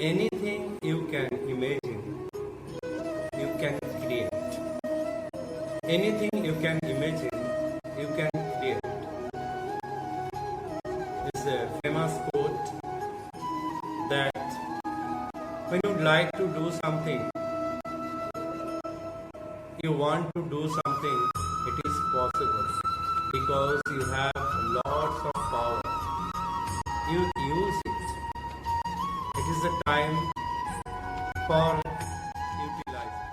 Anything you can imagine, you can create. Anything you can imagine, you can create. It's a famous quote that when you like to do something, you want to do something, it is possible because you have lots of power. You use it. It is the time for utilizing.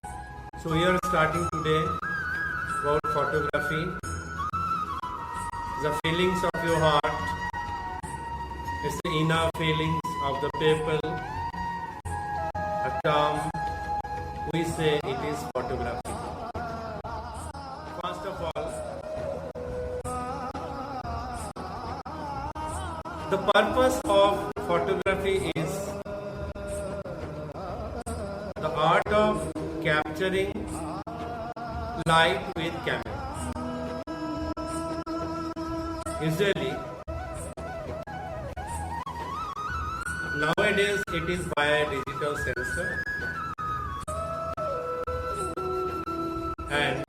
So we are starting today about photography. The feelings of your heart. It's the inner feelings of the people. A term we say it is photography. First of all, the purpose of photography is the art of capturing light with camera. Usually, nowadays it is via digital sensor, and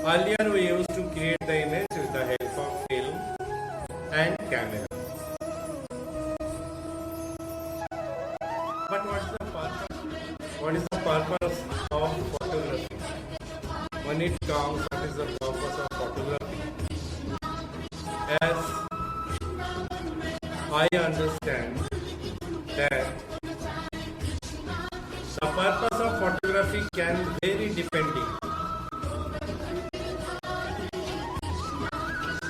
earlier we used to create the image with the help of film and camera. But what is the purpose? What is the purpose of photography? When it comes, what is the purpose of photography? As I understand that the purpose of photography can vary depending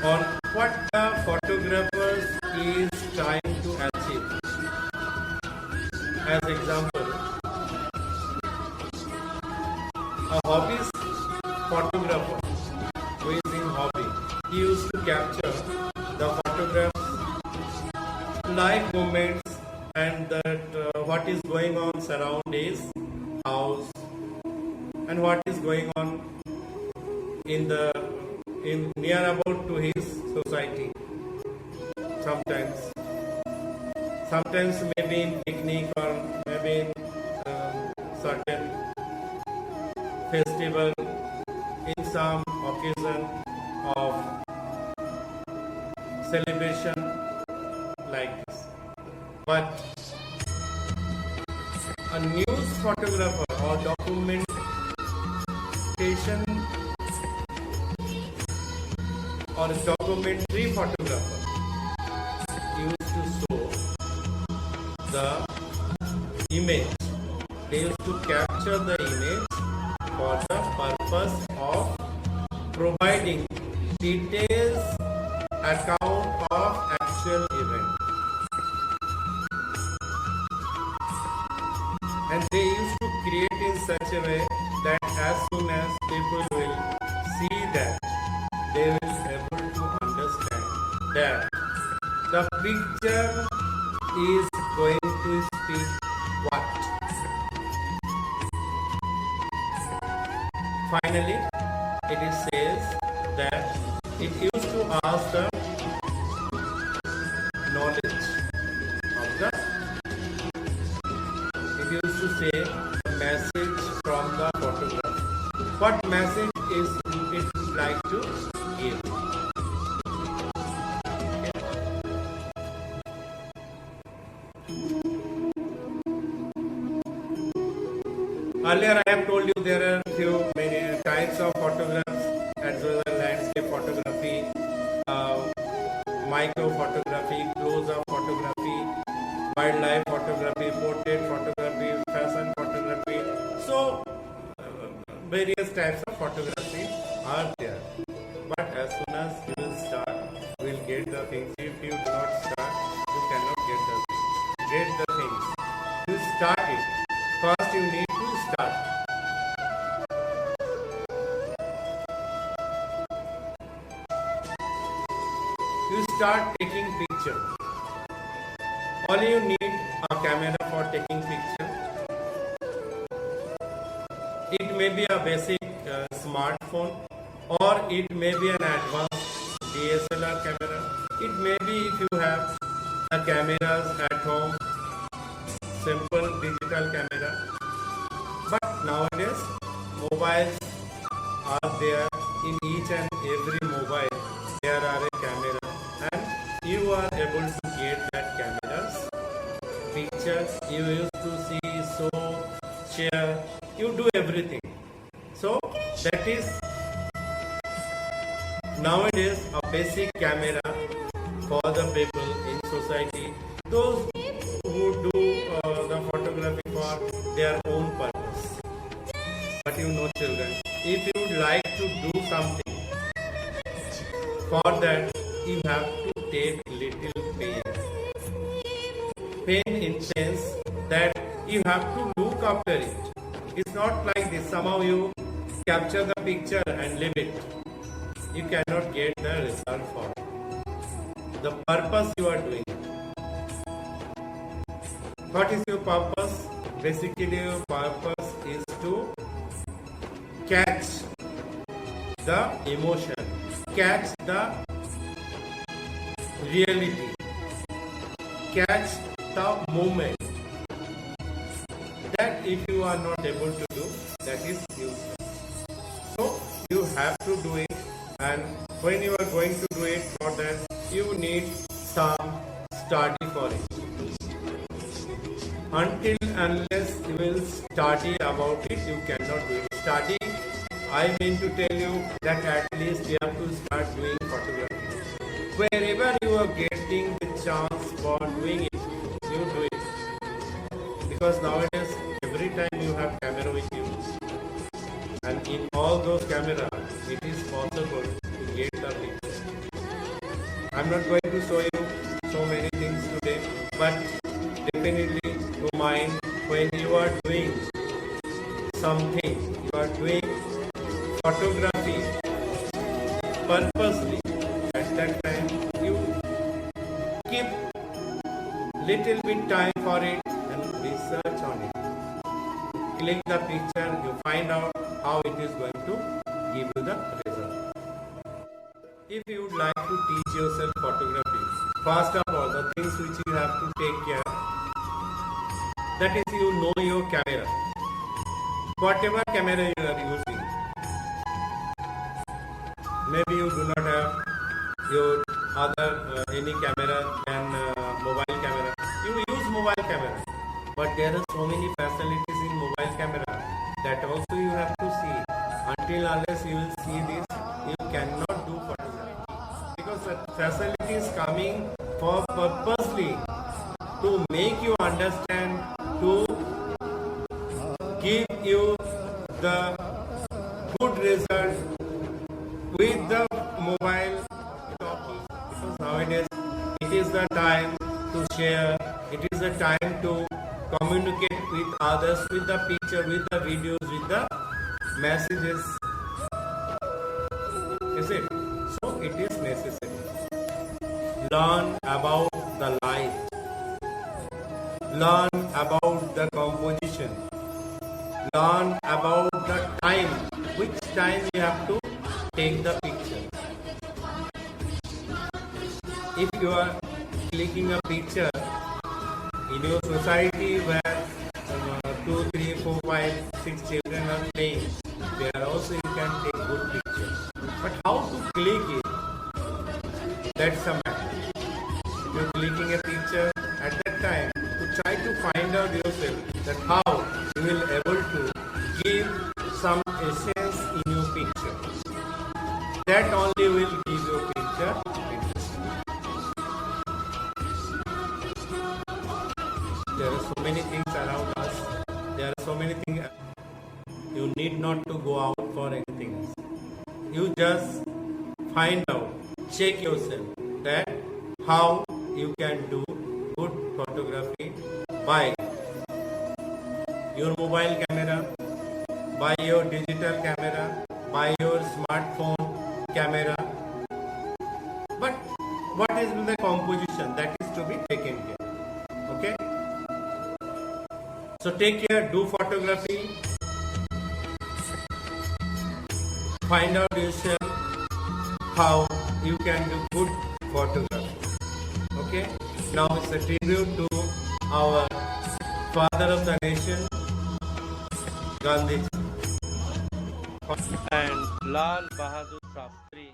on what the photographer is trying to achieve. As example, a hobbyist photographer who is in hobby, he used to capture the photographs, live moments, and that what is going on surround his house and what is going on in near about to his society. Sometimes maybe in picnic or maybe in certain festival, in some occasion of celebration like this. But a news photographer or documentation or a documentary photographer used to show the image. They used to capture the image for the purpose of providing details account of actual event. And they used to create in such a way that as soon as people will see that, they will be able to understand that the picture is going to speak what. Finally, it says that it used to ask the knowledge of the. It used to say the message from the photograph. What message is it like to give? Earlier I have told you there are many types of photographs as well as landscape photography, micro photography, close-up photography, wildlife photography, portrait photography, fashion photography. So various types of photography are there. But as soon as you will start, you will get the things. If you do not start, you cannot get the things. You start it. First you need to start. You start taking picture. All you need a camera for taking picture. It may be a basic smartphone, or it may be an advanced DSLR camera. It may be if you have the cameras at home simple digital camera. But nowadays, mobiles are there. In each and every mobile, there are a camera, and you are able to get that cameras pictures you used to see, so share, you do everything. So that is nowadays a basic camera for the people in society, those who do the photography for their own purpose. But you know, children, if you would like to do something, for that you have to take little pain. Pain in sense that you have to look after it. It's not like this. Somehow you capture the picture and leave it. You cannot get the result for it. The purpose you are doing. What is your purpose? Basically, your purpose is to catch the emotion, catch the reality, catch the moment. That if you are not able to do, that is useless. So you have to do it, and when you are going to do it, for that you need some study for it. Until unless you will study about it, you cannot do it. Study, I mean to tell you that at least you have to start doing photography. Wherever you are getting the chance for doing it, you do it. Because nowadays, every time you have camera with you, and in all those cameras, it is possible to get the picture. I'm not going to show you so many things today, but definitely to mind when you are doing something, you are doing photography purposely. At that time, you keep little bit time for it and research on it. Click the picture, you find out how it is going to give you the result. If you would like to teach yourself photography, first of all, the things which you have to take care, that is, you know your camera. Whatever camera you are using, maybe you do not have your other any camera than mobile camera. You use mobile camera, but there are so many facilities in mobile camera that also you have to see. Until unless you will see this, you cannot do photography, because the facility is coming for purposely to make you understand, to give you the good result with the mobile talking. Because nowadays it is the time to share, it is the time to communicate with others, with the picture, with the videos, with the messages. Is it? So it is necessary. Learn about the light. Learn about the composition. Learn about the time, which time you have to take the picture. If you are clicking a picture in your society where 2, 3, 4, 5, 6 children are playing, there also you can take good picture. But how to click it, that's a matter. If you are clicking a picture at that time, to try to find out yourself that how you will able to give some essence in your picture. That only will give your picture interesting. There are so many things around us. There are so many things. You need not to go out for anything else. You just find out, check yourself that how you can do good photography by your mobile camera, by your digital camera, by your smartphone camera. But what is the composition that is to be taken care? Okay? So take care, do photography, find out yourself how you can do good photography. Okay? Now it's a tribute to our father of the nation, Gandhi and Lal Bahadur Shastri.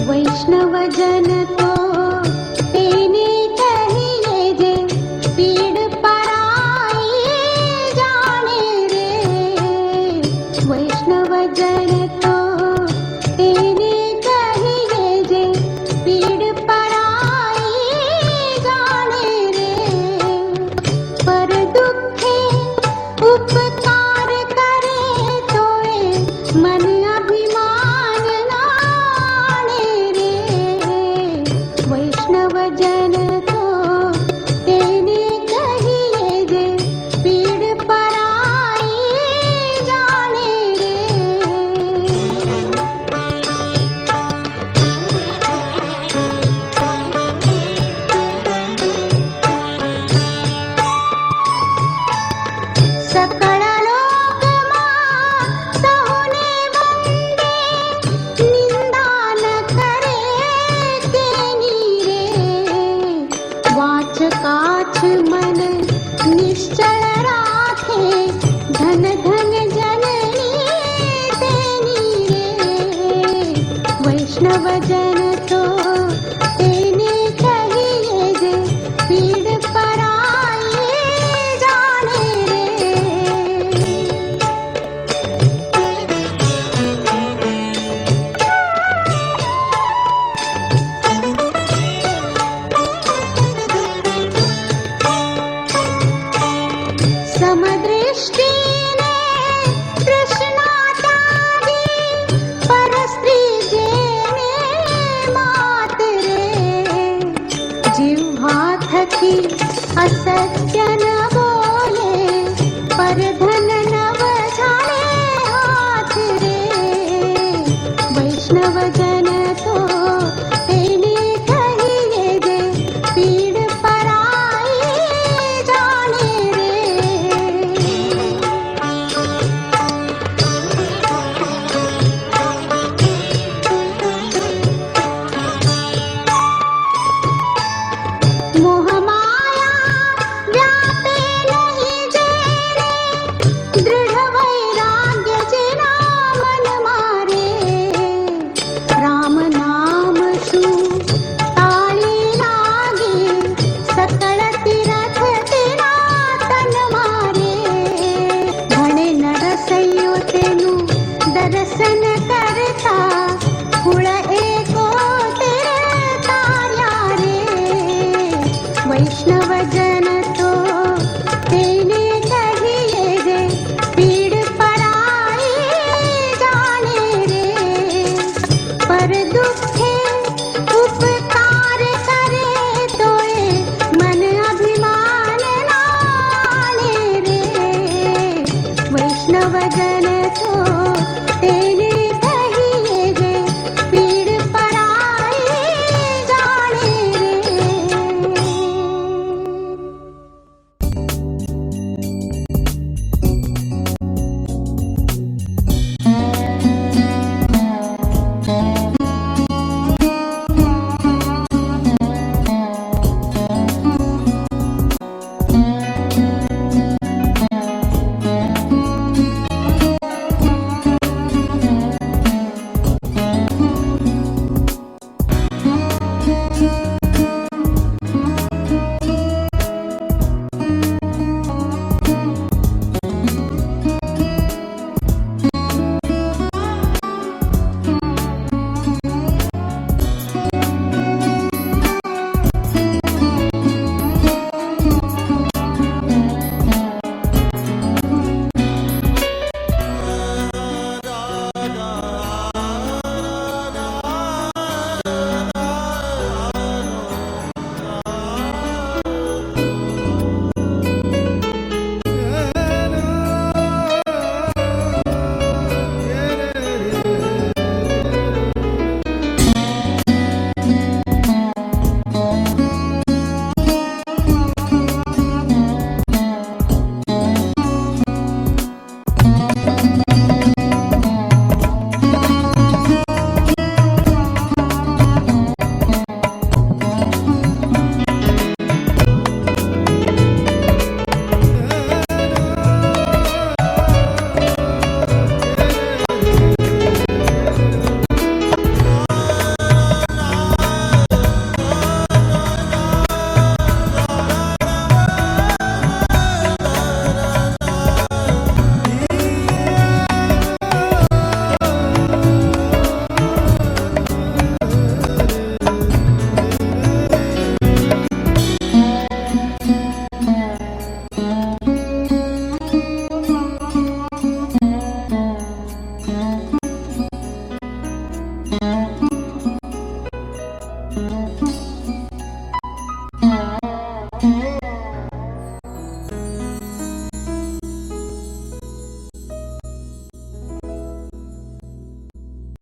वैष्णव जन तो तेने कहिए जे पीड़ पराई जाने रे। वैष्णव जन तो तेने कहिए जे पीड़ पराई जाने रे। पर दुखे उपकार करे तोए मन अभिमान नाणे रे। वैष्णव जन तो तेने कहिए जे पीड़ पराई जाने रे। सकळ लोकमा सहुने वंदे, निंदा न करे तेनी रे। वाच काछ मन निश्चल राखे, धन धन जननी तेनी रे। वैष्णव जन तो तेने कहिए जे पीड़ पराई जाने रे। समदृष्टीने तृष्णा त्यागी, परस्त्री जेने मात रे। जिव्हा थकी असत्य न बोले, पर धन नव झाले हाथ रे। वैष्णव जन तो तेने कहिए जे पीड़ पराई जाने रे।